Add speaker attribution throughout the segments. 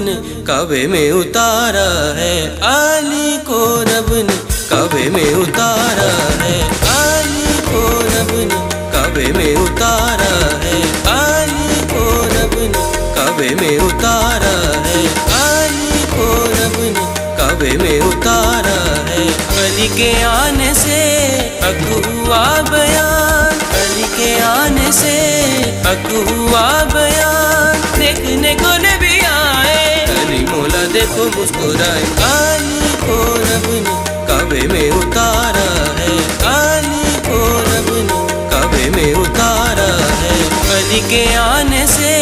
Speaker 1: ने काबे में उतारा है, अली को रब ने काबे में उतारा है, अली को रब ने काबे में उतारा है, अली को रब ने काबे में उतारा है, अली को रब ने काबे में उतारा है। अली के आने से हक हुआ बयान, अली के आने से हक हुआ बयान, देखने को नबी आए, अली मौला देखो मुस्कुराए, अली को रब ने काबे में उतारा है, अली को रब ने काबे में उतारा है। अली के आने से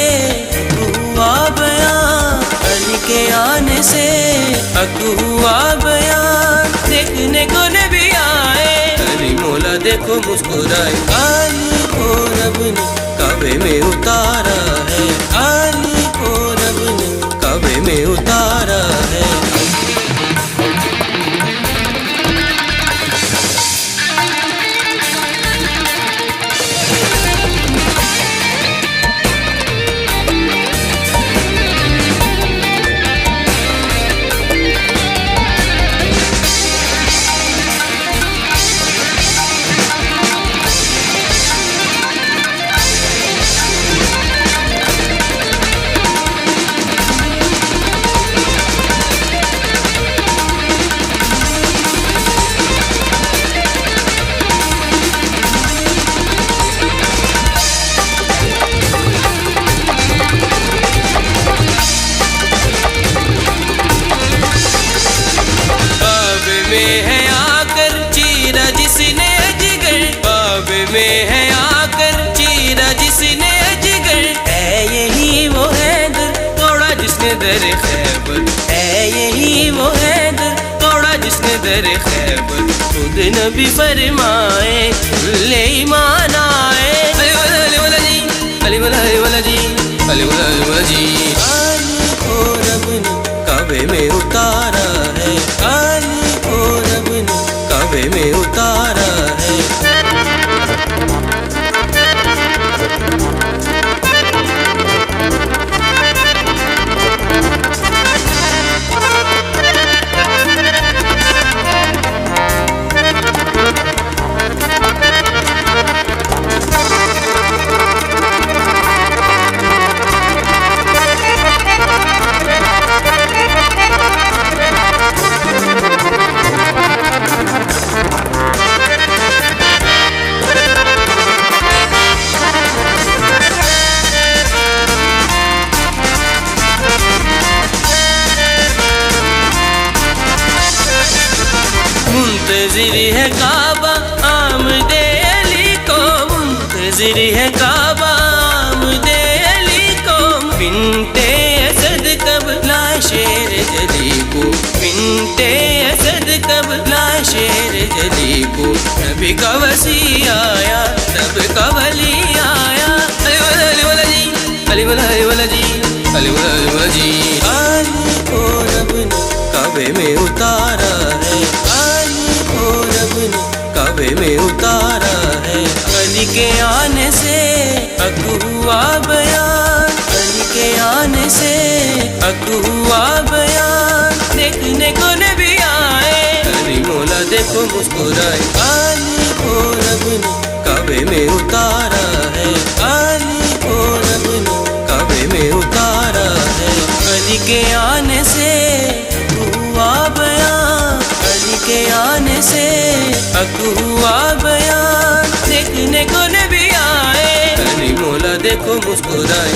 Speaker 1: हुआ बयान, अली के आने से हक हुआ बयान, देखने को नबी आए, अली मौला देखो मुस्कुराए, अली को रब ने काबे में उतारा है, अली को रब ने काबे में उतारा है। में है आकर चीरा जिसने अजगर, है यही वो हैदर तोड़ा जिसने दर खैबर, है यही वो हैदर तोड़ा जिसने दर खैबर, खुद नबी फरमाए ले ईमान आए, अली वाला जी, अली वाला जी, अली वाला जी। अली को रब ने काबे में उतारा है, अली को रब ने काबे में उतारा है। मुंतज़िर है काबा आमदे अली को, मुंतज़िर है काबा आमदे अली को, बिन्ते असद कब ला शेर जली को, बिन्ते असद कब ला शेर जली को, नबी का वसी आया तब का वली आया, अली वाला जी, अली वाला जी, अली वाला जी। अली को रब ने काबे में उतारा है, रब ने काबे में उतारा है। अली के आने से हक हुआ बयान, अली के आने से हक हुआ बयान, देखने को नबी आए, अली मौला देखो मुस्कुराए, अली को रब ने काबे में उतारा है, अली को रब ने काबे में उतारा है। अली के आने से हुआ बयान, अली के आने से हक हुआ बयान, देखने को नबी आए, अली मौला देखो मुस्कुराए।